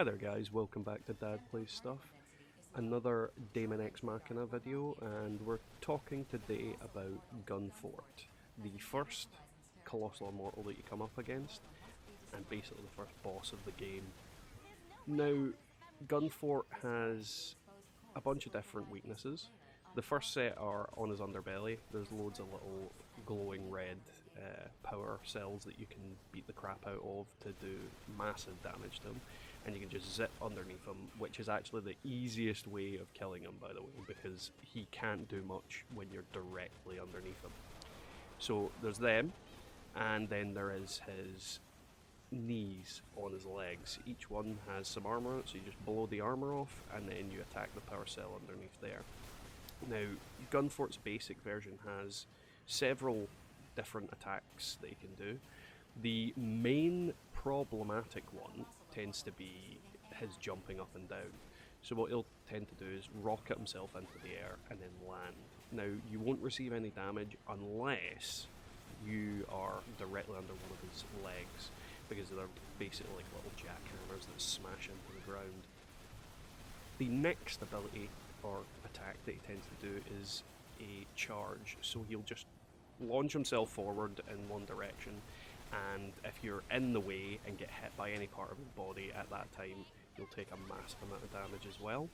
Hi there guys, welcome back to Dad Plays Stuff. Another Daemon X Machina video, and we're talking today about GunFort, the first colossal immortal that you come up against, and basically the first boss of the game. Now, GunFort has a bunch of different weaknesses. The first set are on his underbelly. There's loads of little glowing red power cells that you can beat the crap out of to do massive damage to him, and you can just zip underneath him, which is actually the easiest way of killing him, by the way, because he can't do much when you're directly underneath him. So there's them, and then there is his knees on his legs. Each one has some armor on it, so you just blow the armor off and then you attack the power cell underneath there. Now, GunFort's basic version has several different attacks that he can do. The main problematic one tends to be his jumping up and down. So what he'll tend to do is rocket himself into the air and then land. Now, you won't receive any damage unless you are directly under one of his legs, because they're basically like little jackhammers that smash into the ground. The next ability or attack that he tends to do is a charge, so he'll just launch himself forward in one direction, and if you're in the way and get hit by any part of his body at that time, you'll take a massive amount of damage as well.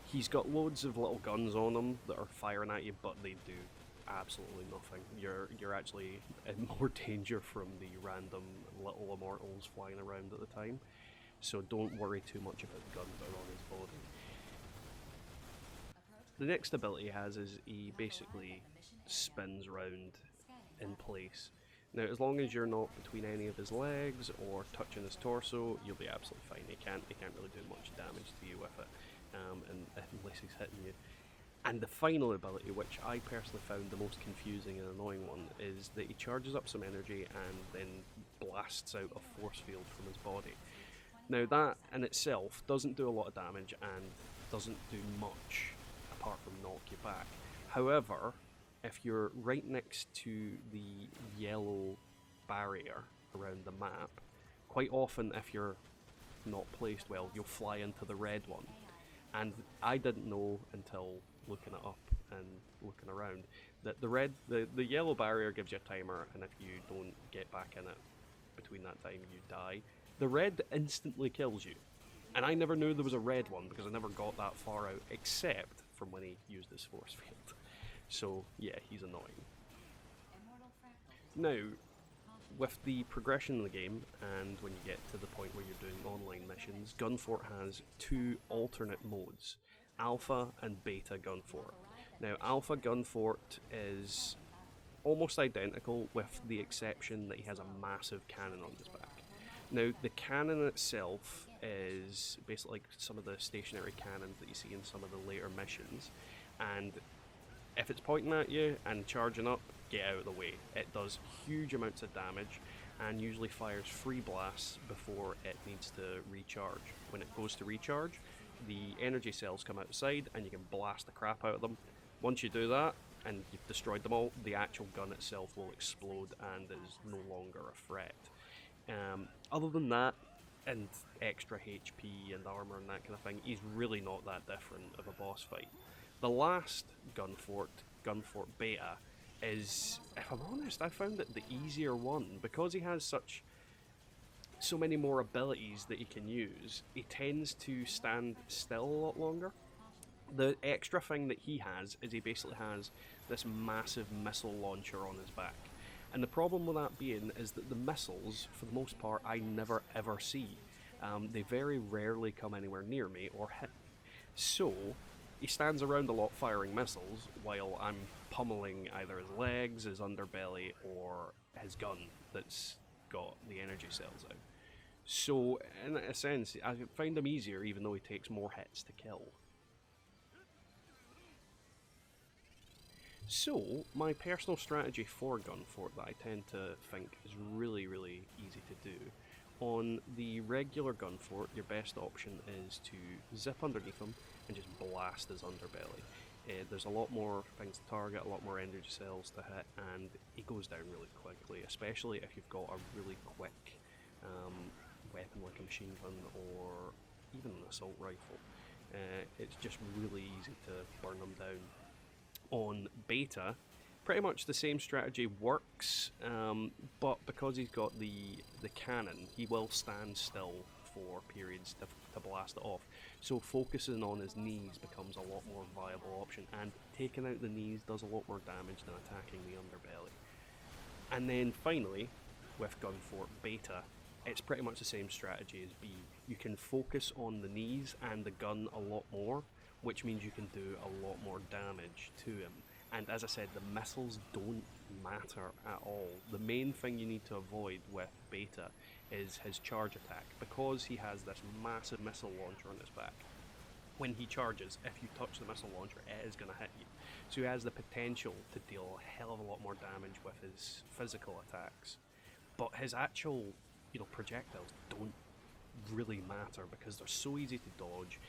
He's got loads of little guns on him that are firing at you, but they do absolutely nothing. You're actually in more danger from the random little immortals flying around at the time, so don't worry too much about the guns that are on his body. The next ability he has is he basically spins round in place. Now, as long as you're not between any of his legs or touching his torso, you'll be absolutely fine. He can't really do much damage to you with it, unless he's hitting you. And the final ability, which I personally found the most confusing and annoying one, is that he charges up some energy and then blasts out a force field from his body. Now, that in itself doesn't do a lot of damage and doesn't do much apart from knock you back. However, if you're right next to the yellow barrier around the map, quite often if you're not placed well, you'll fly into the red one. And I didn't know until looking it up and looking around that the yellow barrier gives you a timer, and if you don't get back in it between that time, you die. The red instantly kills you, and I never knew there was a red one because I never got that far out, except from when he used his force field. So yeah, he's annoying. Now, with the progression of the game, and when you get to the point where you're doing online missions, GunFort has two alternate modes, Alpha and Beta GunFort. Now, Alpha GunFort is almost identical, with the exception that he has a massive cannon on his back. Now, the cannon itself is basically like some of the stationary cannons that you see in some of the later missions, and if it's pointing at you and charging up, get out of the way. It does huge amounts of damage and usually fires free blasts before it needs to recharge. When it goes to recharge, the energy cells come outside and you can blast the crap out of them. Once you do that and you've destroyed them all, the actual gun itself will explode and is no longer a threat. Other than that, and extra HP and armor and that kind of thing, he's really not that different of a boss fight. The last GunFort Beta, is, if I'm honest, I found it the easier one, because he has so many more abilities that he can use. He tends to stand still a lot longer. The extra thing that he has is he basically has this massive missile launcher on his back. And the problem with that being is that the missiles, for the most part, I never ever see. They very rarely come anywhere near me or hit me. So he stands around a lot firing missiles while I'm pummeling either his legs, his underbelly, or his gun that's got the energy cells out. So, in a sense, I find him easier even though he takes more hits to kill. So, my personal strategy for GunFort that I tend to think is really, really easy to do. On the regular GunFort, your best option is to zip underneath him and just blast his underbelly. There's a lot more things to target, a lot more energy cells to hit, and he goes down really quickly, especially if you've got a really quick weapon like a machine gun or even an assault rifle. It's just really easy to burn them down. On beta, pretty much the same strategy works, but because he's got the cannon, he will stand still for periods to blast it off. So focusing on his knees becomes a lot more viable option, and taking out the knees does a lot more damage than attacking the underbelly. And then finally, with GunFort Beta, it's pretty much the same strategy as B. You can focus on the knees and the gun a lot more, which means you can do a lot more damage to him. And as I said, the missiles don't matter at all. The main thing you need to avoid with Beta is his charge attack, because he has this massive missile launcher on his back. When he charges, if you touch the missile launcher, it is going to hit you. So he has the potential to deal a hell of a lot more damage with his physical attacks. But his actual, projectiles don't really matter, because they're so easy to dodge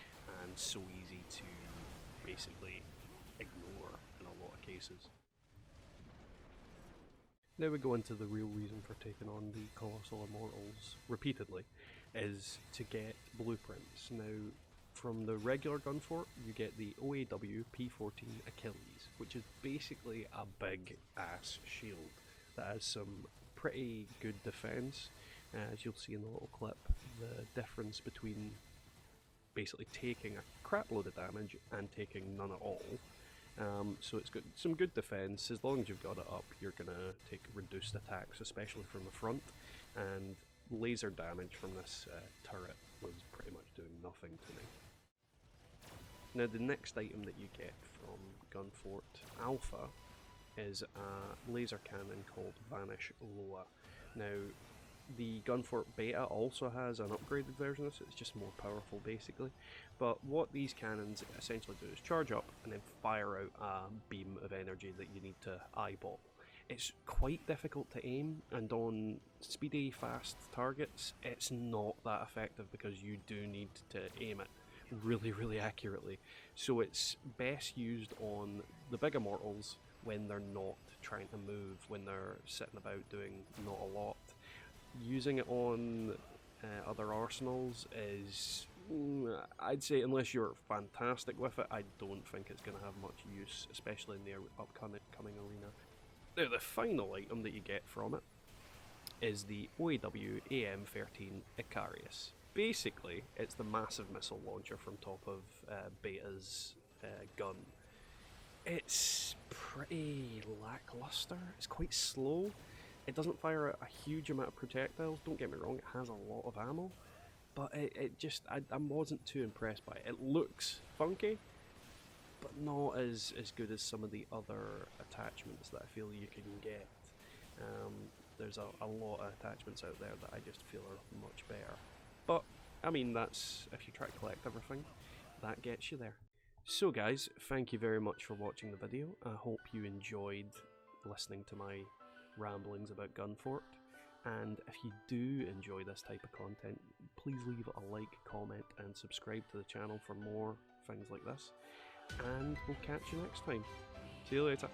and so easy to basically ignore in a lot of cases. Now we go into the real reason for taking on the Colossal Immortals repeatedly, is to get blueprints. Now, from the regular GunFort, you get the OAW P14 Achilles, which is basically a big ass shield that has some pretty good defense. As you'll see in the little clip, the difference between basically taking a crap load of damage and taking none at all. So it's got some good defense. As long as you've got it up, you're going to take reduced attacks, especially from the front, and laser damage from this turret was pretty much doing nothing to me. Now the next item that you get from GunFort Alpha is a laser cannon called Vanish Loa. Now the GunFort Beta also has an upgraded version of this, it's just more powerful basically. But what these cannons essentially do is charge up and then fire out a beam of energy that you need to eyeball. It's quite difficult to aim, and on speedy, fast targets, it's not that effective because you do need to aim it really accurately. So it's best used on the big immortals when they're not trying to move, when they're sitting about doing not a lot. Using it on other arsenals is, I'd say, unless you're fantastic with it, I don't think it's going to have much use, especially in the upcoming arena. Now the final item that you get from it is the OAW AM13 Icarius. Basically, it's the massive missile launcher from top of Beta's gun. It's pretty lackluster, it's quite slow. It doesn't fire a huge amount of projectiles, don't get me wrong, it has a lot of ammo, but I wasn't too impressed by it. It looks funky, but not as good as some of the other attachments that I feel you can get. There's a lot of attachments out there that I just feel are much better. But, I mean, that's, if you try to collect everything, that gets you there. So guys, thank you very much for watching the video. I hope you enjoyed listening to my ramblings about GunFort, and if you do enjoy this type of content, please leave a like, comment and subscribe to the channel for more things like this, and we'll catch you next time. See you later.